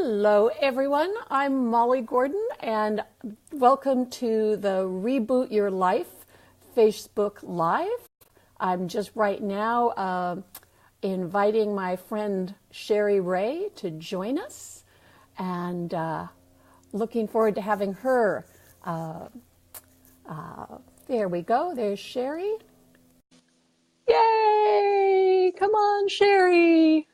Hello, everyone. I'm Molly Gordon, and welcome to the Reboot Your Life Facebook Live. I'm just right now inviting my friend Cherie Ray to join us, and looking forward to having her. There we go. There's Cherie. Yay! Come on, Cherie.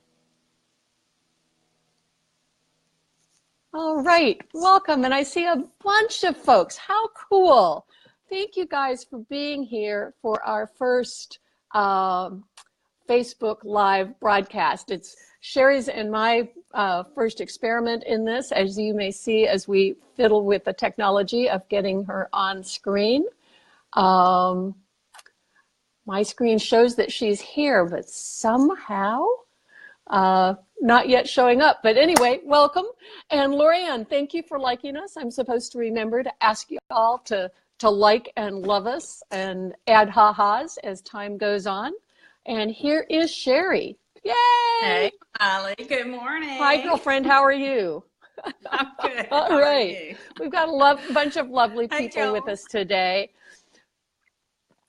All right, welcome. And I see a bunch of folks. How cool. Thank you guys for being here for our first Facebook Live broadcast. It's Cherie's and my first experiment in this, as you may see, as we fiddle with the technology of getting her on screen. My screen shows that she's here, but somehow not yet showing up. But anyway, welcome. And Lorianne, thank you for liking us. I'm supposed to remember to ask you all to like and love us and add ha-has as time goes on. And here is Cherie. Yay! Hey, Molly. Good morning. Hi, girlfriend. How are you? I'm good. All right. We've got a bunch of lovely people with us today.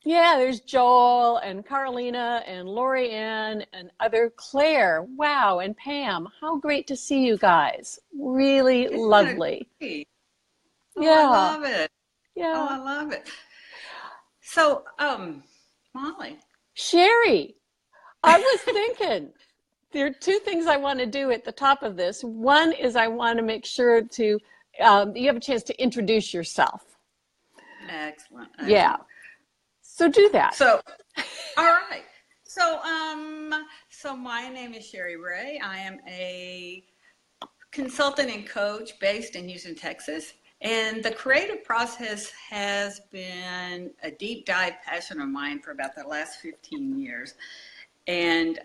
Yeah, there's Joel and Carolina and Lorianne and other Claire. Wow, and Pam. How great to see you guys. Really lovely. Oh, yeah. I love it. Yeah. Oh, I love it. So, Molly. Cherie, I was thinking there are two things I want to do at the top of this. One is I want to make sure to you have a chance to introduce yourself. Excellent. Yeah. So do that. So, all right. So, so my name is Cherie Ray. I am a consultant and coach based in Houston, Texas. And the creative process has been a deep dive passion of mine for about the last 15 years. And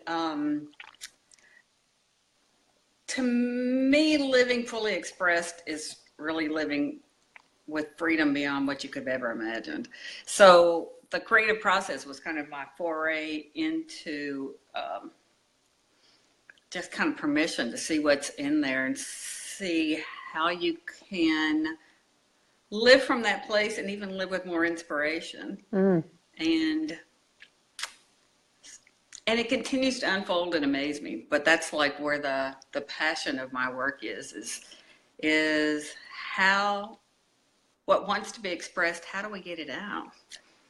to me, living fully expressed is really living with freedom beyond what you could have ever imagined. So the creative process was kind of my foray into just kind of permission to see what's in there and see how you can live from that place and even live with more inspiration. And it continues to unfold and amaze me. But that's like where the passion of my work is how what wants to be expressed, how do we get it out?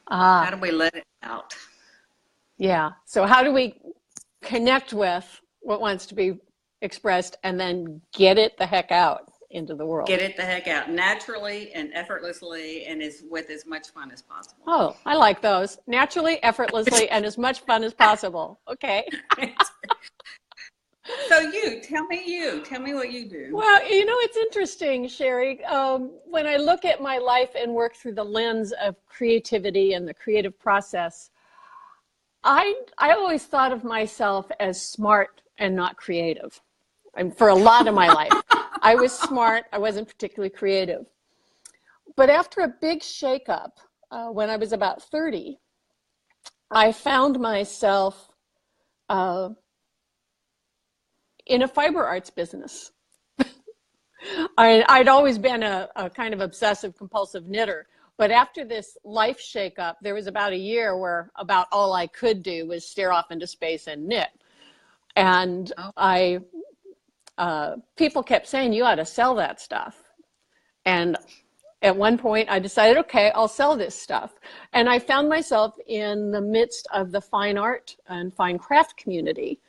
How do we let it out? Yeah. So how do we connect with what wants to be expressed and then get it the heck out into the world? Get it the heck out naturally and effortlessly and with as much fun as possible. Oh, I like those. Naturally, effortlessly, and as much fun as possible. Okay. So tell me what you do. Well, you know, it's interesting, Cherie. When I look at my life and work through the lens of creativity and the creative process, I always thought of myself as smart and not creative. And for a lot of my life, I was smart. I wasn't particularly creative. But after a big shakeup, when I was about 30, I found myself in a fiber arts business. I'd always been a kind of obsessive compulsive knitter, but after this life shakeup, there was about a year where about all I could do was stare off into space and knit. And people kept saying, you ought to sell that stuff. And at one point I decided, okay, I'll sell this stuff. And I found myself in the midst of the fine art and fine craft community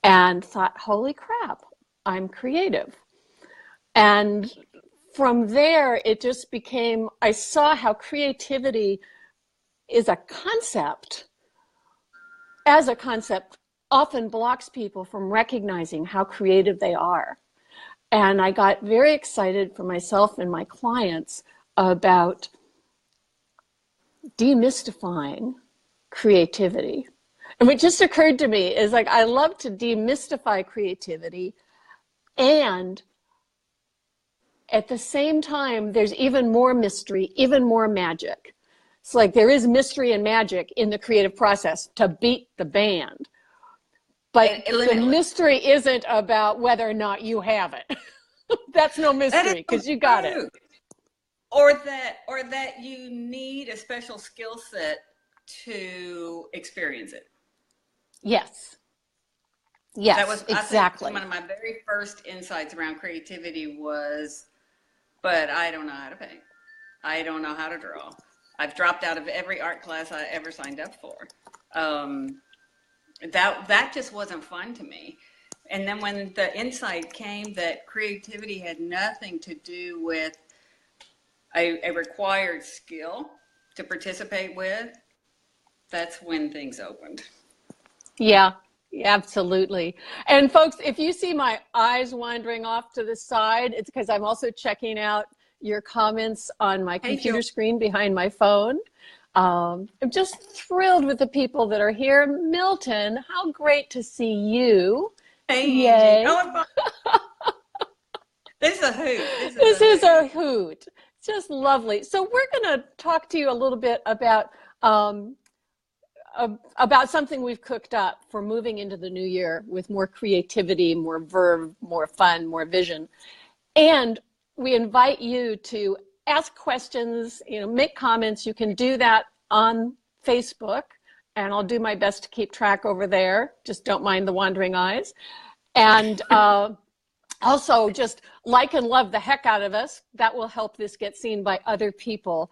and thought, holy crap, I'm creative. And from there, it just became, I saw how creativity is a concept, as a concept, often blocks people from recognizing how creative they are. And I got very excited for myself and my clients about demystifying creativity. And what just occurred to me is like, I love to demystify creativity, and at the same time, there's even more mystery, even more magic. It's like there is mystery and magic in the creative process to beat the band. But the mystery isn't about whether or not you have it. That's no That is mystery so because you got it. true. Or that you need a special skill set to experience it. Yes. That Yes, was, I think, exactly. one of my very first insights around creativity was, but I don't know how to paint. I don't know how to draw. I've dropped out of every art class I ever signed up for. That just wasn't fun to me. And then when the insight came that creativity had nothing to do with a required skill to participate with, that's when things opened. Yeah, absolutely. And folks, if you see my eyes wandering off to the side, it's because I'm also checking out your comments on my Hey, computer Jill. screen behind my phone. I'm just thrilled with the people that are here. Milton, how great to see you. Hey, Angie. Yay. Oh, this is a hoot. This is This a is a hoot. hoot. It's just lovely. So we're going to talk to you a little bit about something we've cooked up for moving into the new year with more creativity, more verve, more fun, more vision. And we invite you to ask questions, make comments. You can do that on Facebook, and I'll do my best to keep track over there. Just don't mind the wandering eyes. And also just like and love the heck out of us. That will help this get seen by other people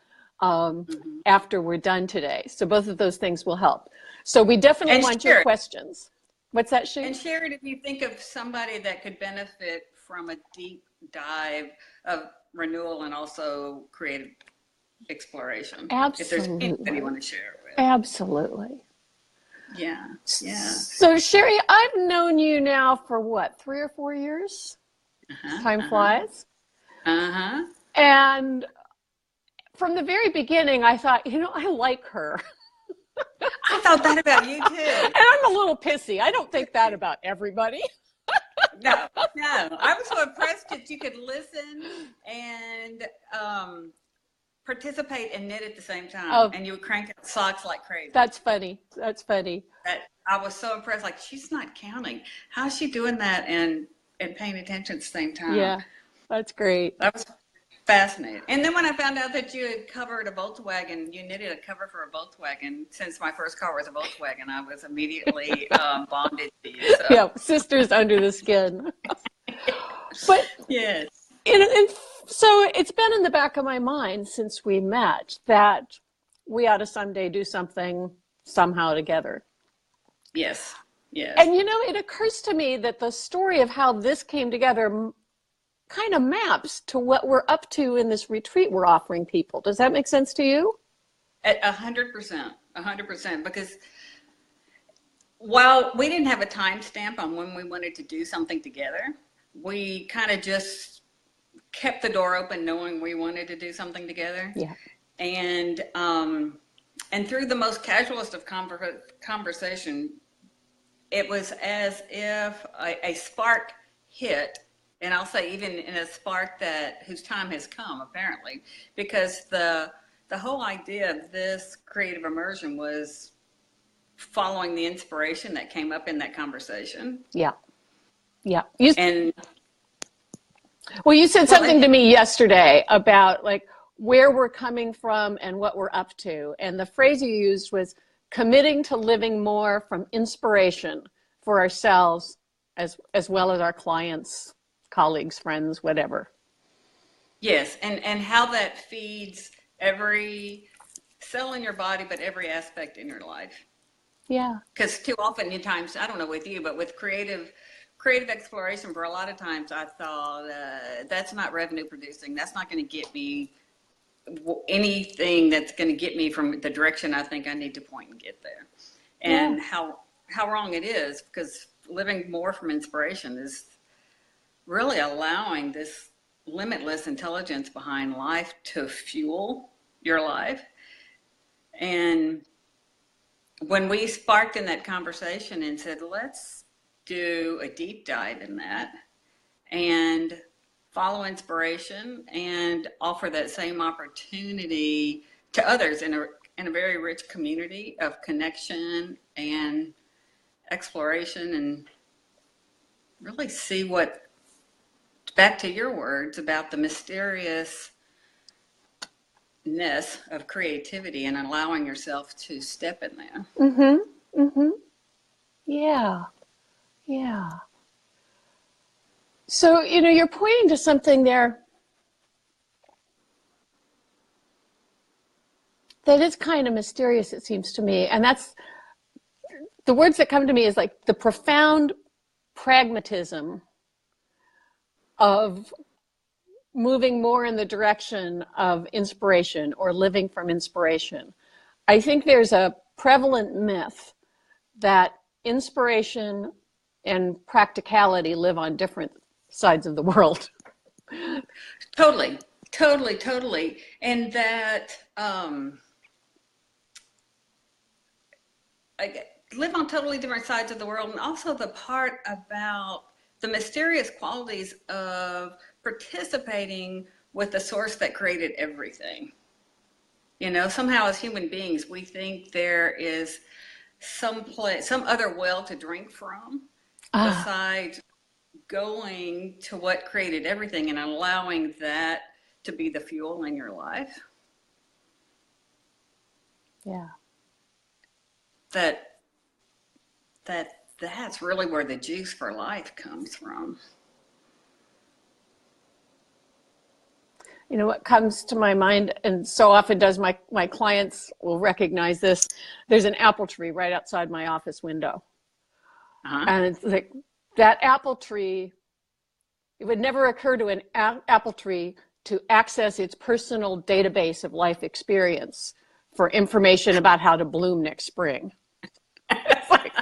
after we're done today. So both of those things will help. So we definitely want your questions. What's that, Cherie? And share it if you think of somebody that could benefit from a deep dive of renewal and also creative exploration. Absolutely. If there's anybody you want to share it with. Absolutely. Yeah. So Cherie, I've known you now for what, 3 or 4 years? Time flies. And from the very beginning, I thought, I like her. I thought that about you too. And I'm a little pissy. I don't think that about everybody. No. I was so impressed that you could listen and participate and knit at the same time. And you would crank out socks like crazy. That's funny. I was so impressed. Like, she's not counting. How's she doing that and paying attention at the same time? Yeah, that's great. That was fascinating. And then when I found out that you had covered a Volkswagen, you knitted a cover for a Volkswagen. Since my first car was a Volkswagen, I was immediately bonded to you. So. Yeah, sisters under the skin. But yes. So it's been in the back of my mind since we met that we ought to someday do something somehow together. Yes. And it occurs to me that the story of how this came together kind of maps to what we're up to in this retreat we're offering people. Does that make sense to you? 100%, because while we didn't have a timestamp on when we wanted to do something together, we kind of just kept the door open knowing we wanted to do something together. Yeah. And through the most casualest of conversation, it was as if a spark hit. And I'll say even in a spark whose time has come, apparently, because the whole idea of this creative immersion was following the inspiration that came up in that conversation. Yeah. You said something to me yesterday about like where we're coming from and what we're up to. And the phrase you used was committing to living more from inspiration for ourselves as well as our clients, colleagues, friends, whatever. Yes, and how that feeds every cell in your body, but every aspect in your life. Yeah. Because too often times, I don't know with you, but with creative exploration, for a lot of times I thought, that's not revenue producing. That's not going to get me anything that's going to get me from the direction I think I need to point and get there. And how wrong it is, because living more from inspiration is really allowing this limitless intelligence behind life to fuel your life. And when we sparked in that conversation and said, let's do a deep dive in that and follow inspiration and offer that same opportunity to others in a very rich community of connection and exploration, and really see what back to your words about the mysteriousness of creativity and allowing yourself to step in there. Mm-hmm. Mm-hmm. Yeah. Yeah. So, you're pointing to something there that is kind of mysterious, it seems to me. And that's the words that come to me is like the profound pragmatism of moving more in the direction of inspiration or living from inspiration. I think there's a prevalent myth that inspiration and practicality live on different sides of the world. Totally, totally, totally. And that I live on totally different sides of the world. And also the part about the mysterious qualities of participating with the source that created everything. Somehow as human beings, we think there is some other well to drink from besides going to what created everything and allowing that to be the fuel in your life. Yeah. That's really where the juice for life comes from. What comes to my mind, and so often does my clients will recognize this, there's an apple tree right outside my office window. Uh-huh. And it's like that apple tree, it would never occur to an apple tree to access its personal database of life experience for information about how to bloom next spring. It's like,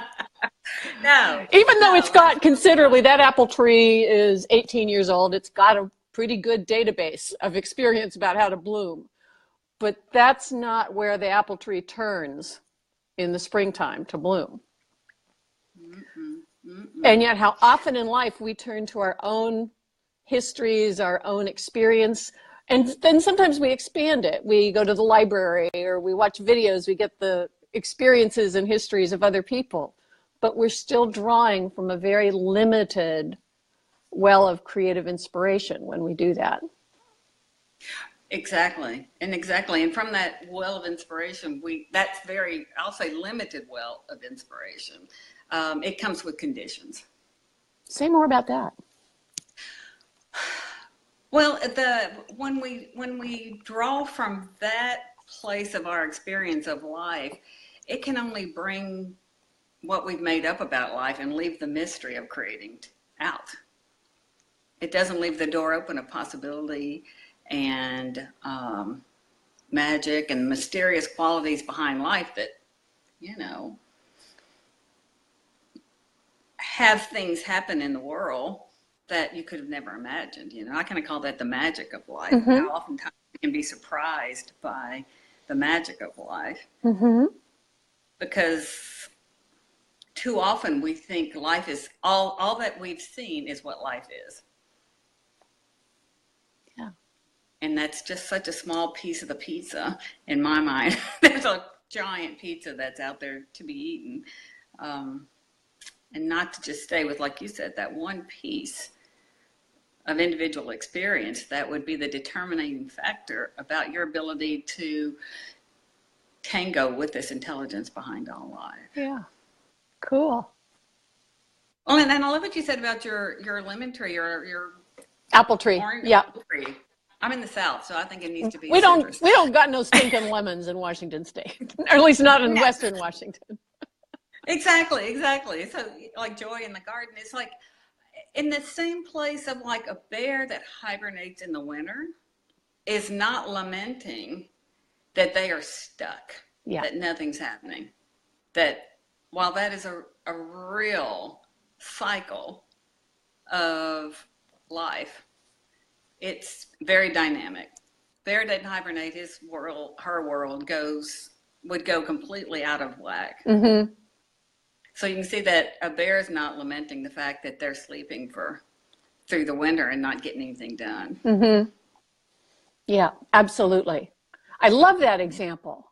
No. Even though it's got considerably, that apple tree is 18 years old, it's got a pretty good database of experience about how to bloom. But that's not where the apple tree turns in the springtime to bloom. And yet how often in life we turn to our own histories, our own experience, and then sometimes we expand it. We go to the library or we watch videos, we get the experiences and histories of other people, but we're still drawing from a very limited well of creative inspiration when we do that. Exactly. And from that well of inspiration, that's very, I'll say limited well of inspiration. It comes with conditions. Say more about that. Well, when we draw from that place of our experience of life, it can only bring what we've made up about life and leave the mystery of creating out. It doesn't leave the door open of possibility and magic and mysterious qualities behind life that, have things happen in the world that you could have never imagined. I kind of call that the magic of life. Mm-hmm. How oftentimes we can be surprised by the magic of life. Mm-hmm. Because too often we think life is all that we've seen is what life is. Yeah. And that's just such a small piece of the pizza in my mind. There's a giant pizza that's out there to be eaten. And not to just stay with, like you said, that one piece of individual experience that would be the determining factor about your ability to tango with this intelligence behind all life. Yeah. Cool. Well, and I love what you said about your lemon tree or your apple tree. Yeah. Apple tree. I'm in the South, so I think it needs to be we citrus. don't got no stinking lemons in Washington State, or at least not in Western Washington. Exactly. So like joy in the garden, it's like in the same place of like a bear that hibernates in the winter is not lamenting that they are stuck, that nothing's happening. That while that is a real cycle of life, it's very dynamic. Bear doesn't hibernate, her world would go completely out of whack. Mm-hmm. So you can see that a bear is not lamenting the fact that they're sleeping through the winter and not getting anything done. Mm-hmm. Yeah, absolutely. I love that example.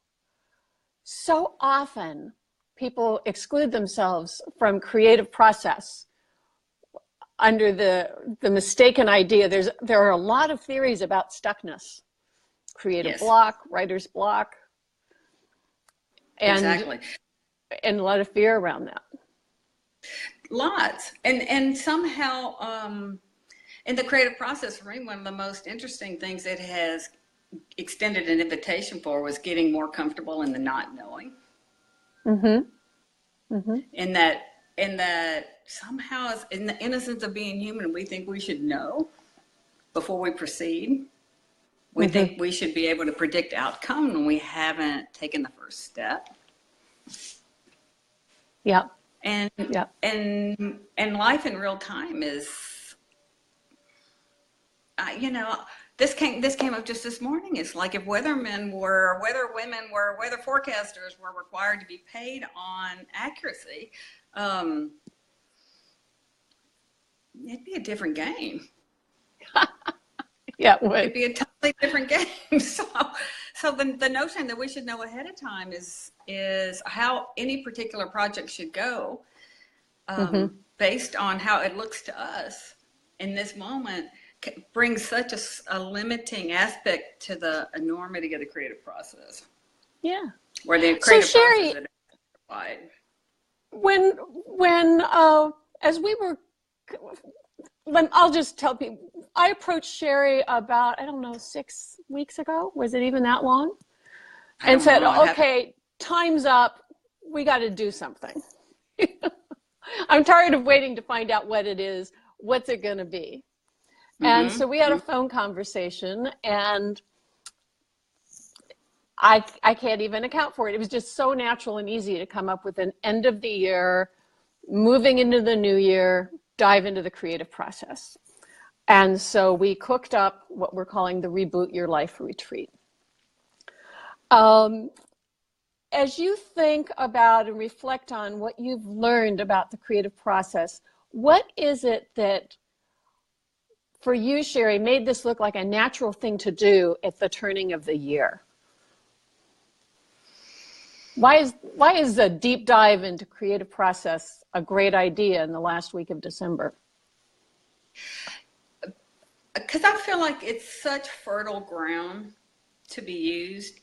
So often people exclude themselves from creative process under the mistaken idea. There are a lot of theories about stuckness, creative Yes. block, writer's block, and Exactly. and a lot of fear around that. Lots. And somehow in the creative process, for me, one of the most interesting things it has extended an invitation for was getting more comfortable in the not knowing. Mm-hmm. Mm-hmm. In that somehow, in the innocence of being human, we think we should know before we proceed. We Mm-hmm. think we should be able to predict outcome, and we haven't taken the first step. Yeah. And Yeah. and life in real time is, this came up just this morning. It's like if weather women were, weather forecasters were required to be paid on accuracy, it'd be a different game. Yeah, it would. It'd be a totally different game. So the notion that we should know ahead of time is how any particular project should go, based on how it looks to us in this moment, brings such a limiting aspect to the enormity of the creative process. Yeah. Where the creative Cherie, process is applied. When as we were, I'll just tell people, I approached Cherie about, I don't know, 6 weeks ago. Was it even that long? And said, okay, time's up. We got to do something. I'm tired of waiting to find out what it is. What's it going to be? And so we had a phone conversation, and I can't even account for it. It was just so natural and easy to come up with an end of the year, moving into the new year, dive into the creative process. And so we cooked up what we're calling the Reboot Your Life retreat. As you think about and reflect on what you've learned about the creative process, what is it that, for you, Cherie, made this look like a natural thing to do at the turning of the year? Why is a deep dive into creative process a great idea in the last week of December? Because I feel like it's such fertile ground to be used.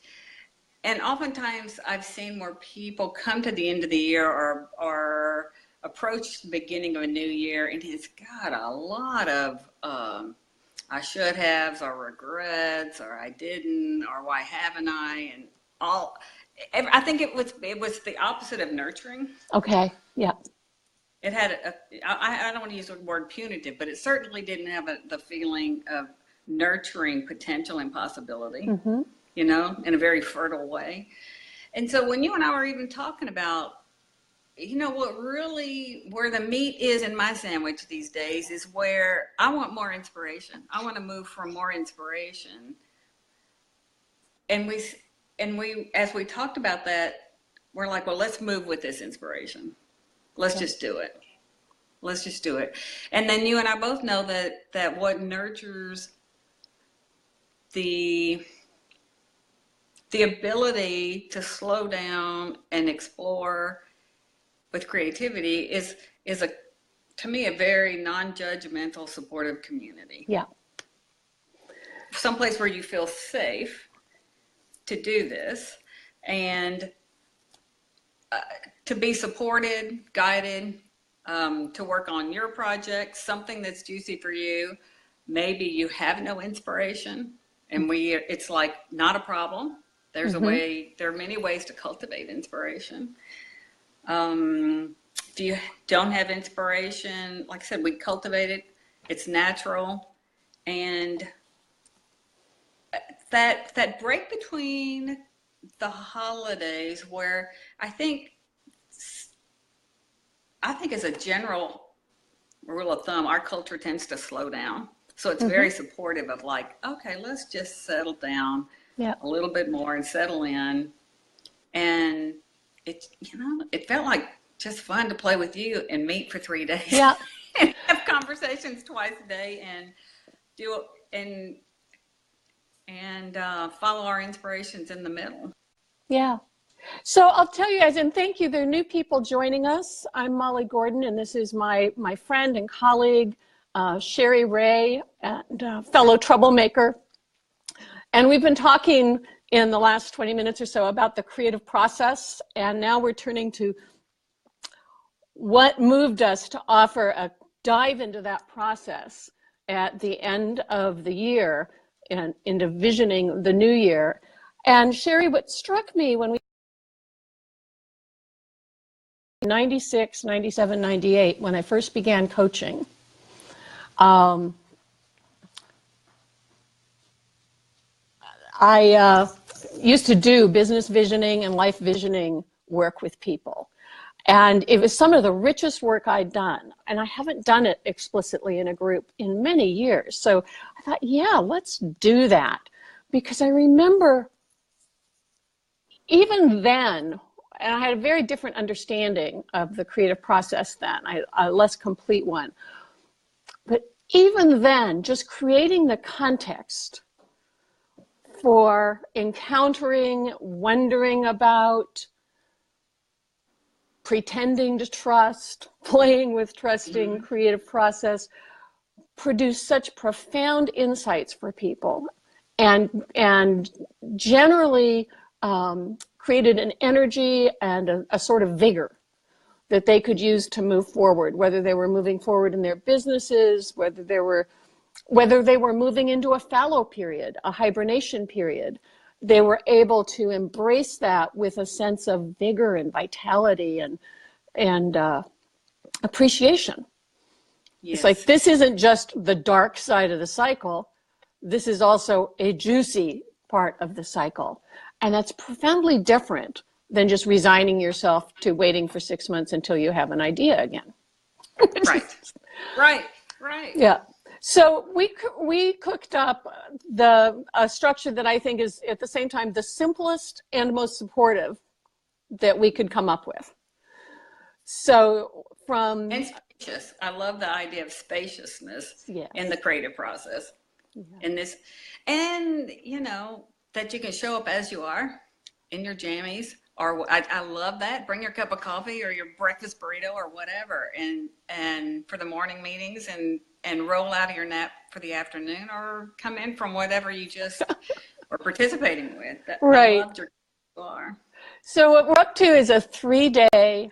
And oftentimes I've seen where people come to the end of the year or approach the beginning of a new year, and it's got a lot of I should haves or regrets or I didn't or why haven't I, and all. I think it was the opposite of nurturing. Okay. Yeah. It had I don't want to use the word punitive, but it certainly didn't have the feeling of nurturing potential and possibility, in a very fertile way. And so when you and I were even talking about, where the meat is in my sandwich these days is where I want more inspiration. I want to move for more inspiration. And we, as we talked about that, we're like, well, let's move with this inspiration. Let's just do it. Let's just do it. And then you and I both know that what nurtures the ability to slow down and explore with creativity is to me a very non-judgmental, supportive community. Yeah. Someplace where you feel safe to do this and to be supported, guided, to work on your project, something that's juicy for you. Maybe you have no inspiration, and it's like not a problem. There's a way. There are many ways to cultivate inspiration. If you don't have inspiration, like I said, we cultivate it. It's natural, and that break between the holidays, where I think as a general rule of thumb, our culture tends to slow down. So it's very supportive of like, okay, let's just settle down a little bit more and settle in. And it felt like just fun to play with you and meet for 3 days. Yeah. And have conversations twice a day and do and follow our inspirations in the middle. Yeah. So I'll tell you guys, and thank you. There are new people joining us. I'm Molly Gordon, and this is my friend and colleague, Cherie Ray, and fellow troublemaker. And we've been talking in the last 20 minutes or so about the creative process. And now we're turning to what moved us to offer a dive into that process at the end of the year and into visioning the new year. And Cherie, what struck me when we 96, 97, 98, when I first began coaching, I used to do business visioning and life visioning work with people. And it was some of the richest work I'd done. And I haven't done it explicitly in a group in many years. So I thought, yeah, let's do that. Because I remember even then, and I had a very different understanding of the creative process then, a less complete one. But even then, just creating the context for encountering, wondering about, pretending to trust, playing with trusting, creative process, produced such profound insights for people, and generally created an energy and a sort of vigor that they could use to move forward, whether they were moving forward in their businesses, whether they were moving into a fallow period, a hibernation period. They were able to embrace that with a sense of vigor and vitality and appreciation. Yes. It's like, this isn't just the dark side of the cycle. This is also a juicy part of the cycle. And that's profoundly different than just resigning yourself to waiting for 6 months until you have an idea again. Right. Yeah. So we cooked up a structure that I think is at the same time the simplest and most supportive that we could come up with. So and spacious. I love the idea of spaciousness in the creative process. In this, and that you can show up as you are in your jammies, or I love that. Bring your cup of coffee or your breakfast burrito or whatever, and for the morning meetings, and roll out of your nap for the afternoon, or come in from whatever you just are participating with. Right. I loved your bar. So what we're up to is a 3-day,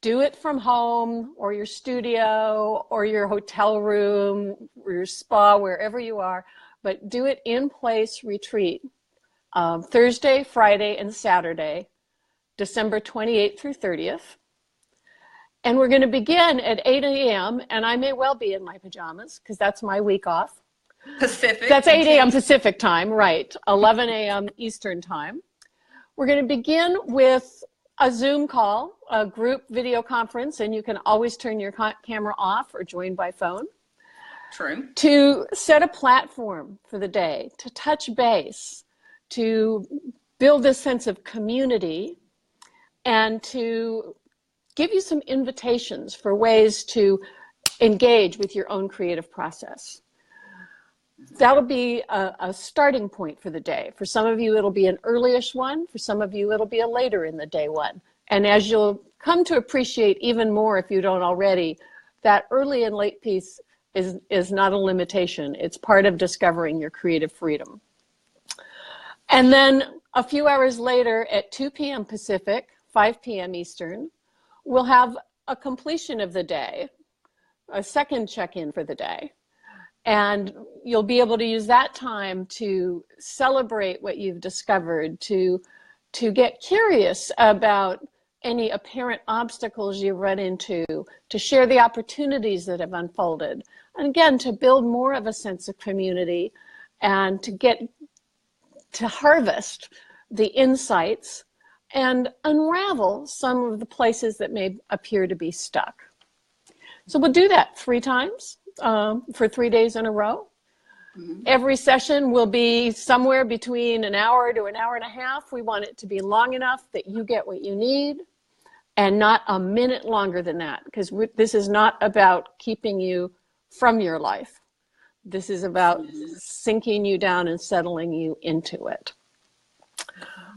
do it from home or your studio or your hotel room or your spa, wherever you are, but do it in place retreat. Thursday, Friday, and Saturday, December 28th through 30th. And we're going to begin at 8 a.m. and I may well be in my pajamas because that's my week off. Pacific. That's 8 a.m. Pacific time, right? 11 a.m. Eastern time. We're going to begin with a Zoom call, a group video conference, and you can always turn your camera off or join by phone. True. To set a platform for the day, to touch base, to build this sense of community, and to give you some invitations for ways to engage with your own creative process. That'll be a starting point for the day. For some of you, it'll be an early-ish one. For some of you, it'll be a later in the day one. And as you'll come to appreciate even more, if you don't already, that early and late piece is not a limitation. It's part of discovering your creative freedom. And then a few hours later at 2 p.m. Pacific, 5 p.m. Eastern, we'll have a completion of the day, a second check-in for the day. And you'll be able to use that time to celebrate what you've discovered, to get curious about any apparent obstacles you've run into, to share the opportunities that have unfolded. And again, to build more of a sense of community and to harvest the insights and unravel some of the places that may appear to be stuck. So we'll do that 3 times. For 3 days in a row. Mm-hmm. Every session will be somewhere between an hour to an hour and a half. We want it to be long enough that you get what you need and not a minute longer than that, because this is not about keeping you from your life. This is about sinking you down and settling you into it.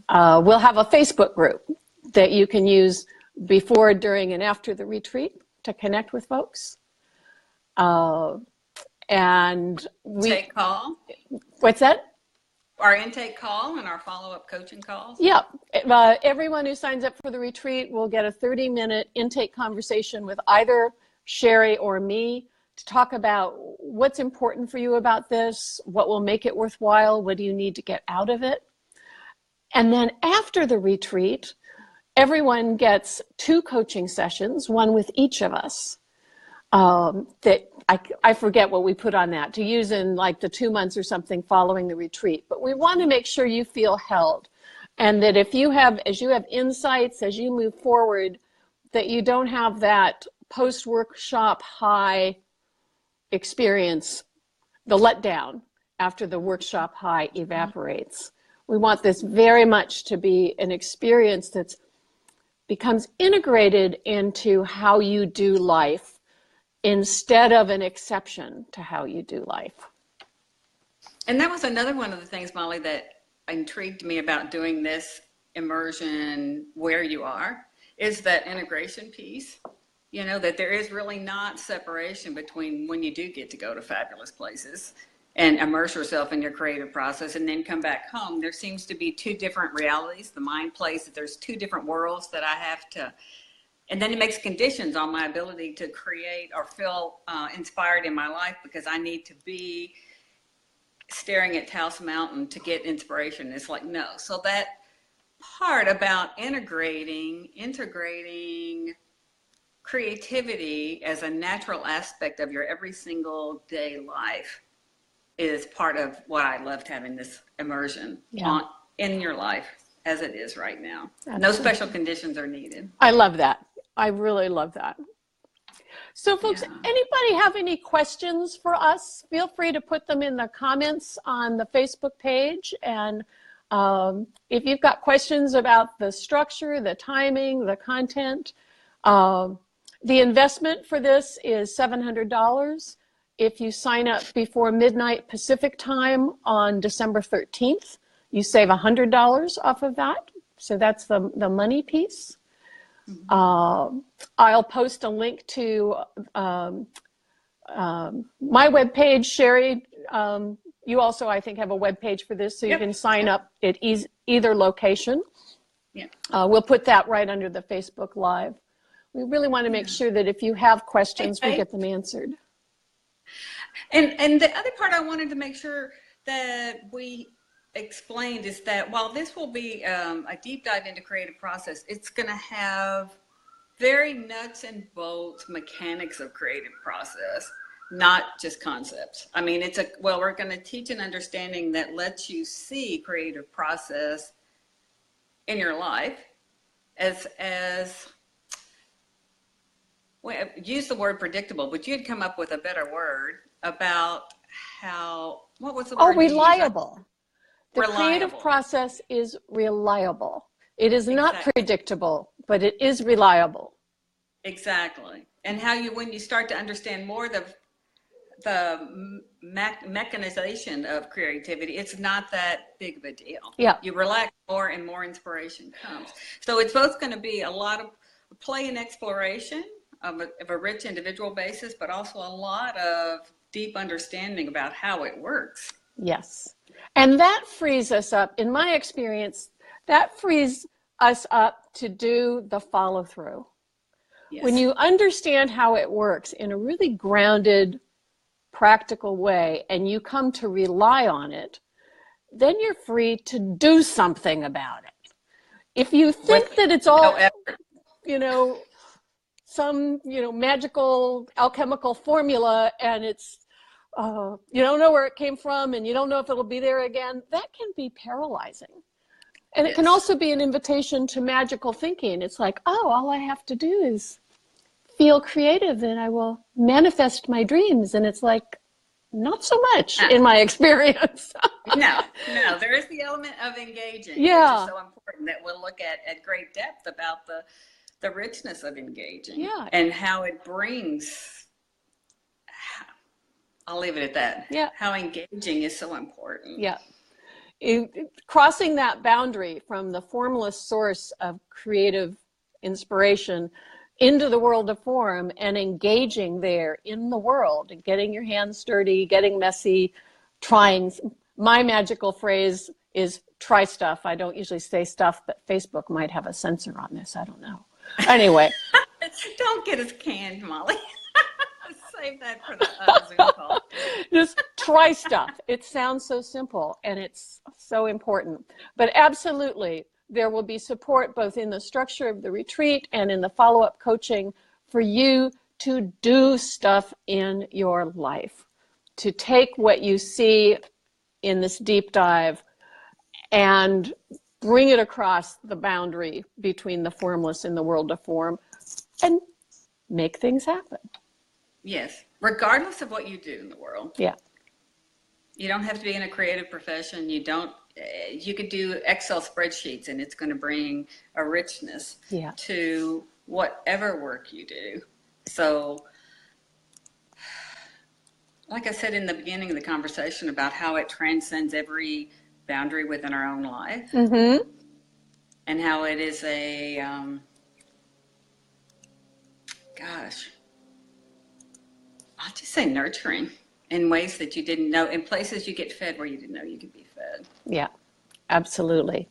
We'll have a Facebook group that you can use before, during, and after the retreat to connect with folks. Uh, and Take call. What's that? Our intake call and our follow-up coaching calls. Yeah. Everyone who signs up for the retreat will get a 30-minute intake conversation with either Cherie or me to talk about what's important for you about this, what will make it worthwhile, what do you need to get out of it. And then after the retreat, everyone gets 2 coaching sessions, one with each of us. That I forget what we put on that, to use in like the 2 months or something following the retreat. But we want to make sure you feel held, and that if you have, as you have insights, as you move forward, that you don't have that post-workshop high experience, the letdown after the workshop high evaporates. We want this very much to be an experience that becomes integrated into how you do life, instead of an exception to how you do life. And that was another one of the things, Molly, that intrigued me about doing this immersion where you are, is that integration piece. You know, that there is really not separation between when you do get to go to fabulous places and immerse yourself in your creative process and then come back home. There seems to be 2 different realities. The mind plays that there's 2 different worlds that I have to. And then it makes conditions on my ability to create or feel inspired in my life, because I need to be staring at Taos Mountain to get inspiration. It's like, no. So that part about integrating creativity as a natural aspect of your every single day life is part of what I loved having this immersion in your life as it is right now. Absolutely. No special conditions are needed. I love that. I really love that. So folks, anybody have any questions for us? Feel free to put them in the comments on the Facebook page. And if you've got questions about the structure, the timing, the content, the investment for this is $700. If you sign up before midnight Pacific time on December 13th, you save $100 off of that. So that's the money piece. I'll post a link to my webpage. Cherie, you also, I think, have a webpage for this, so you can sign up at either location. Yeah. We'll put that right under the Facebook Live. We really want to make sure that if you have questions, we get them answered. And the other part I wanted to make sure that we explained is that while this will be a deep dive into creative process, it's going to have very nuts and bolts mechanics of creative process, not just concepts. I mean, we're going to teach an understanding that lets you see creative process in your life as well, use the word predictable, but you'd come up with a better word about what was the word? Oh, reliable. The reliable. Creative process is reliable. It is not predictable, but it is reliable. Exactly. And how when you start to understand more the mechanization of creativity, it's not that big of a deal. Yeah. You relax more and more inspiration comes. So it's both going to be a lot of play and exploration of a rich individual basis, but also a lot of deep understanding about how it works. Yes. And that frees us up, in my experience, that frees us up to do the follow through. Yes. When you understand how it works in a really grounded, practical way, and you come to rely on it, then you're free to do something about it. If you think that it's all, some, magical alchemical formula, and it's, you don't know where it came from, and you don't know if it'll be there again, that can be paralyzing. And it can also be an invitation to magical thinking. It's like, oh, all I have to do is feel creative and I will manifest my dreams. And it's like, not so much in my experience. No, there is the element of engaging, which is so important, that we'll look at great depth about the richness of engaging and how it brings, I'll leave it at that. Yeah. How engaging is so important. Yeah. Crossing that boundary from the formless source of creative inspiration into the world of form and engaging there in the world and getting your hands dirty, getting messy, trying. My magical phrase is try stuff. I don't usually say stuff, but Facebook might have a censor on this. I don't know. Anyway. Don't get us canned, Molly. Save that for the Zoom call. Just try stuff. It sounds so simple and it's so important. But absolutely, there will be support both in the structure of the retreat and in the follow-up coaching for you to do stuff in your life, to take what you see in this deep dive and bring it across the boundary between the formless and the world of form and make things happen. Yes, regardless of what you do in the world. Yeah. You don't have to be in a creative profession. You could do Excel spreadsheets and it's going to bring a richness to whatever work you do. So, like I said in the beginning of the conversation about how it transcends every boundary within our own life, and how it is a, I'll just say nurturing in ways that you didn't know, in places you get fed where you didn't know you could be fed. Yeah, absolutely.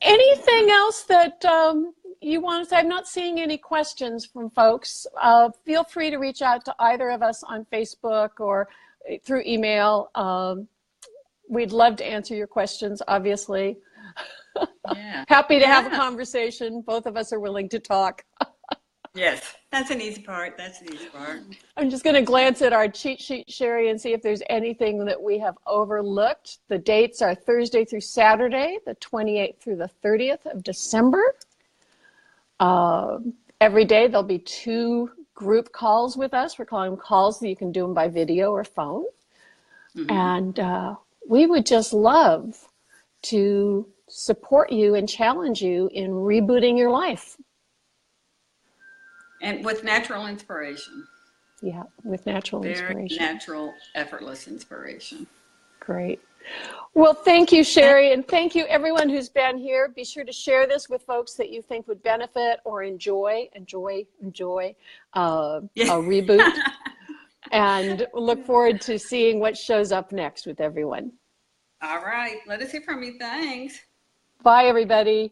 Anything else that you want to say? I'm not seeing any questions from folks. Feel free to reach out to either of us on Facebook or through email. We'd love to answer your questions, obviously. Yeah. Happy to have a conversation. Both of us are willing to talk. Yes, that's an easy part. That's an easy part. I'm just going to glance at our cheat sheet, Cherie, and see if there's anything that we have overlooked. The dates are Thursday through Saturday, the 28th through the 30th of December. Every day there'll be 2 group calls with us. We're calling them calls. You can do them by video or phone. And we would just love to support you and challenge you in rebooting your life. And with natural inspiration. Yeah, with natural inspiration. Very natural, effortless inspiration. Great. Well, thank you, Cherie, and thank you everyone who's been here. Be sure to share this with folks that you think would benefit or enjoy a reboot. And look forward to seeing what shows up next with everyone. All right. Let us hear from you. Thanks. Bye, everybody.